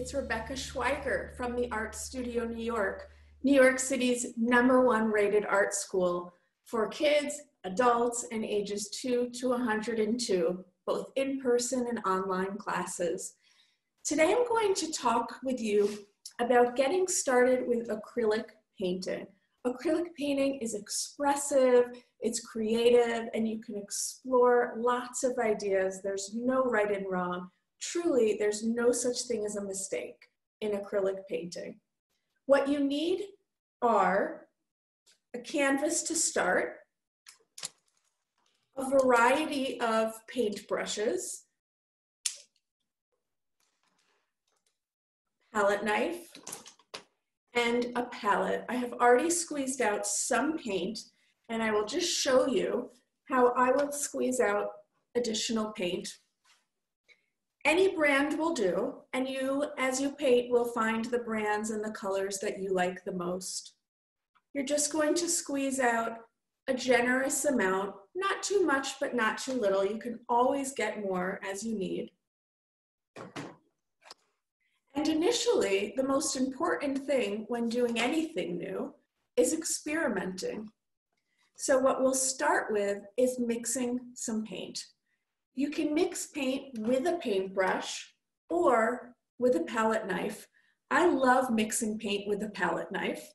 It's Rebecca Schweiger from the Art Studio New York City's #1 rated art school for kids, adults, and ages 2 to 102, both in-person and online classes. Today I'm going to talk with you about getting started with acrylic painting. Acrylic painting is expressive, it's creative, and you can explore lots of ideas. There's no right and wrong. Truly, there's no such thing as a mistake in acrylic painting. What you need are a canvas to start, a variety of paint brushes, palette knife, and a palette. I have already squeezed out some paint, and I will just show you how I will squeeze out additional paint. Any brand will do, and you, as you paint, will find the brands and the colors that you like the most. You're just going to squeeze out a generous amount, not too much, but not too little. You can always get more as you need. And initially, the most important thing when doing anything new is experimenting. So what we'll start with is mixing some paint. You can mix paint with a paintbrush or with a palette knife. I love mixing paint with a palette knife.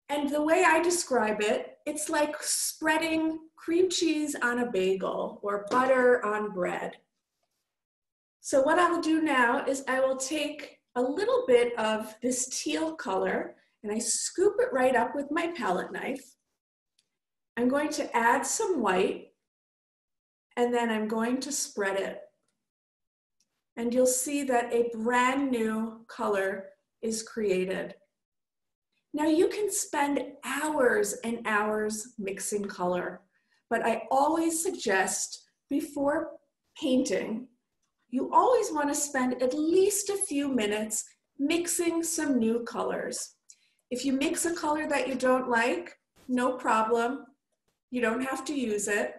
And the way I describe it, it's like spreading cream cheese on a bagel or butter on bread. So what I'll do now is I will take a little bit of this teal color and I scoop it right up with my palette knife. I'm going to add some white, and then I'm going to spread it. And you'll see that a brand new color is created. Now you can spend hours and hours mixing color, but I always suggest before painting, you always want to spend at least a few minutes mixing some new colors. If you mix a color that you don't like, no problem. You don't have to use it.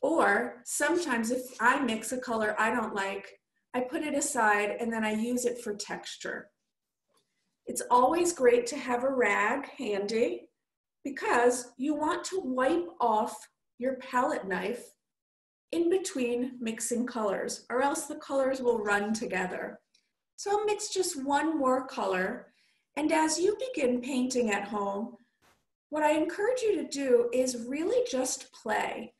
Or sometimes if I mix a color I don't like, I put it aside and then I use it for texture. It's always great to have a rag handy because you want to wipe off your palette knife in between mixing colors, or else the colors will run together. So I'll mix just one more color, and as you begin painting at home, what I encourage you to do is really just play.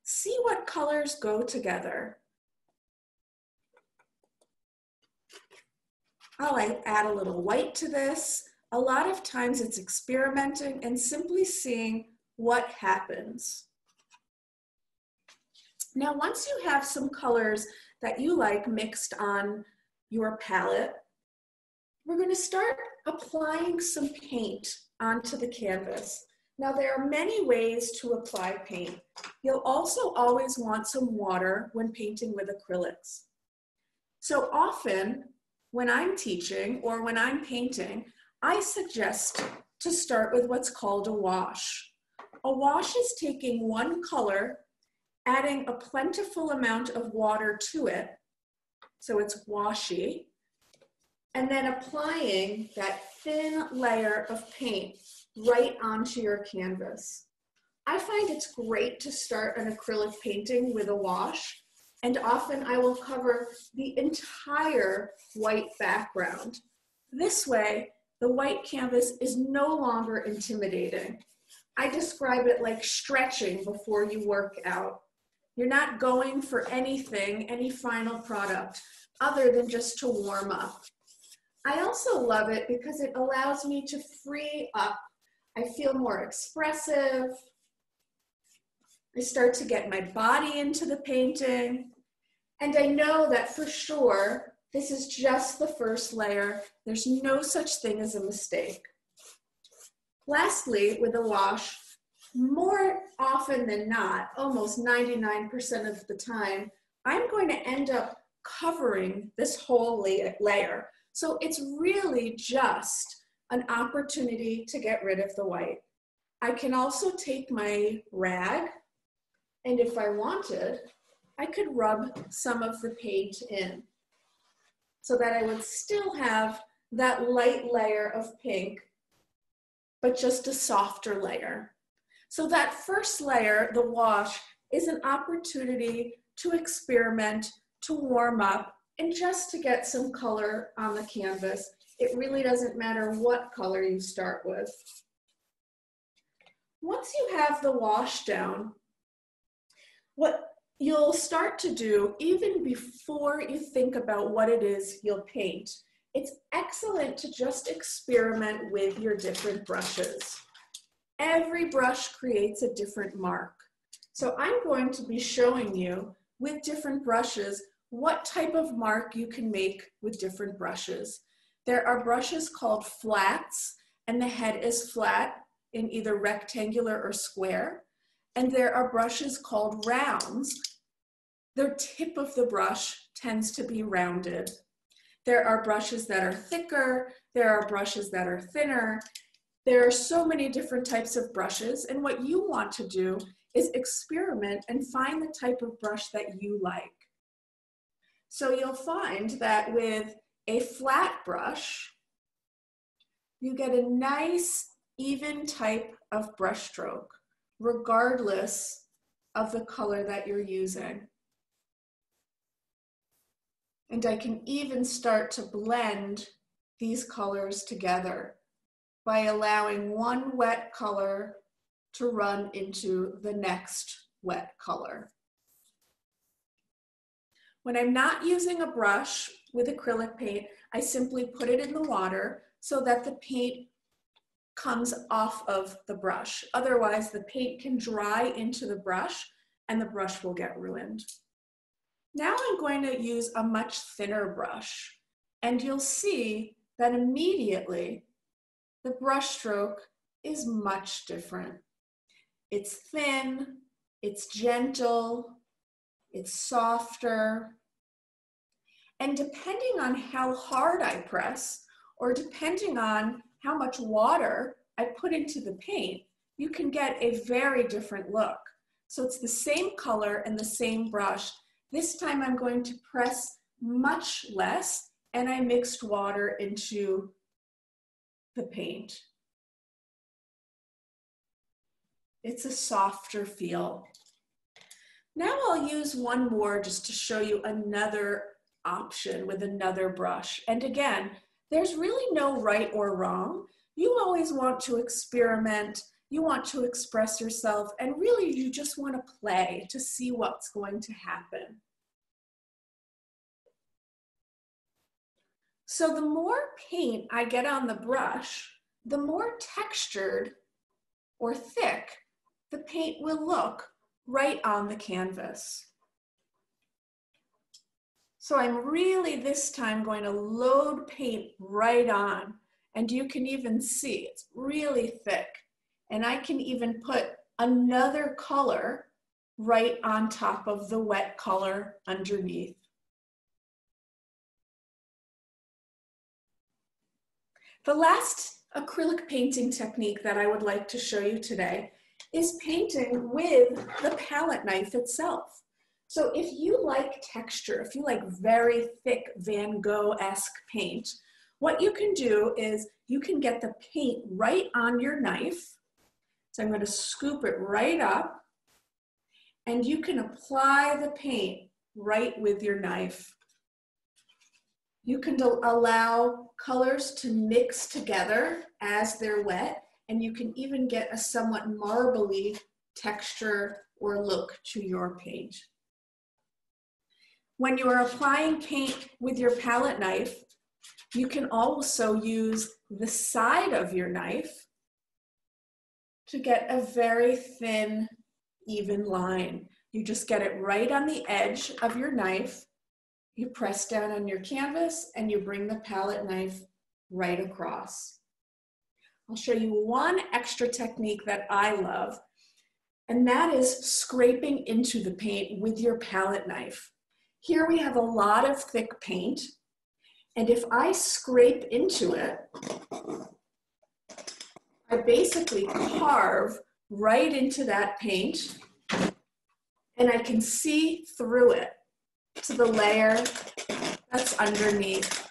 See what colors go together. I'll add a little white to this. A lot of times it's experimenting and simply seeing what happens. Now, once you have some colors that you like mixed on your palette, we're going to start applying some paint onto the canvas. Now, there are many ways to apply paint. You'll also always want some water when painting with acrylics. So often, when I'm teaching or when I'm painting, I suggest to start with what's called a wash. A wash is taking one color, adding a plentiful amount of water to it, so it's washy, and then applying that thin layer of paint right onto your canvas. I find it's great to start an acrylic painting with a wash, and often I will cover the entire white background. This way, the white canvas is no longer intimidating. I describe it like stretching before you work out. You're not going for anything, any final product, other than just to warm up. I also love it because it allows me to free up. I feel more expressive. I start to get my body into the painting. And I know that for sure, this is just the first layer. There's no such thing as a mistake. Lastly, with a wash, more often than not, almost 99% of the time, I'm going to end up covering this whole layer. So it's really just an opportunity to get rid of the white. I can also take my rag, and if I wanted, I could rub some of the paint in. so that I would still have that light layer of pink, but just a softer layer. So that first layer, the wash, is an opportunity to experiment, to warm up, and just to get some color on the canvas. It really doesn't matter what color you start with. Once you have the wash down, what you'll start to do, even before you think about what it is you'll paint, it's excellent to just experiment with your different brushes. Every brush creates a different mark. So I'm going to be showing you with different brushes what type of mark you can make with different brushes. There are brushes called flats, and the head is flat in either rectangular or square. And there are brushes called rounds. The tip of the brush tends to be rounded. There are brushes that are thicker. There are brushes that are thinner. There are so many different types of brushes, and what you want to do is experiment and find the type of brush that you like. So you'll find that with a flat brush, you get a nice, even type of brush stroke, regardless of the color that you're using. And I can even start to blend these colors together by allowing one wet color to run into the next wet color. When I'm not using a brush with acrylic paint, I simply put it in the water so that the paint comes off of the brush. Otherwise, the paint can dry into the brush and the brush will get ruined. Now I'm going to use a much thinner brush, and you'll see that immediately the brush stroke is much different. It's thin, it's gentle, it's softer. And depending on how hard I press, or depending on how much water I put into the paint, you can get a very different look. So it's the same color and the same brush. This time I'm going to press much less, and I mixed water into the paint. It's a softer feel. Now I'll use one more just to show you another option with another brush. And again, there's really no right or wrong. You always want to experiment, you want to express yourself, and really you just want to play to see what's going to happen. So the more paint I get on the brush, the more textured or thick the paint will look right on the canvas. So I'm really this time going to load paint right on, and you can even see it's really thick. And I can even put another color right on top of the wet color underneath. The last acrylic painting technique that I would like to show you today is painting with the palette knife itself. So if you like texture, if you like very thick Van Gogh-esque paint, what you can do is you can get the paint right on your knife. So I'm going to scoop it right up, and you can apply the paint right with your knife. You can allow colors to mix together as they're wet, and you can even get a somewhat marbly texture or look to your paint. When you are applying paint with your palette knife, you can also use the side of your knife to get a very thin, even line. You just get it right on the edge of your knife. You press down on your canvas and you bring the palette knife right across. I'll show you one extra technique that I love, and that is scraping into the paint with your palette knife. Here we have a lot of thick paint, and if I scrape into it, I basically carve right into that paint, and I can see through it to the layer that's underneath.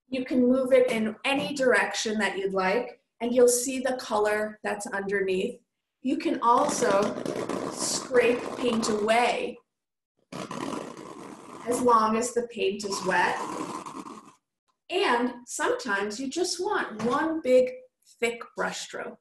You can move it in any direction that you'd like, and you'll see the color that's underneath. You can also scrape paint away as long as the paint is wet. And sometimes you just want one big, thick brush stroke.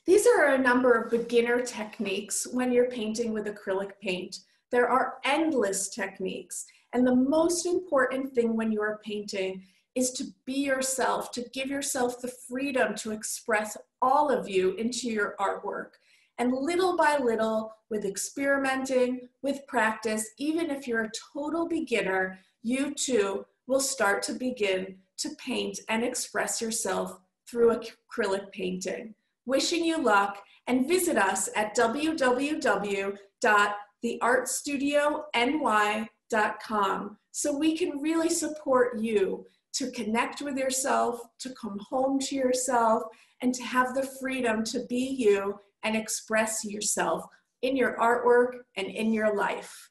These are a number of beginner techniques when you're painting with acrylic paint. There are endless techniques. And the most important thing when you are painting is to be yourself, to give yourself the freedom to express all of you into your artwork. And little by little, with experimenting, with practice, even if you're a total beginner, you too will start to begin to paint and express yourself through acrylic painting. Wishing you luck, and visit us at www.theartstudiony.com so we can really support you to connect with yourself, to come home to yourself, and to have the freedom to be you and express yourself in your artwork and in your life.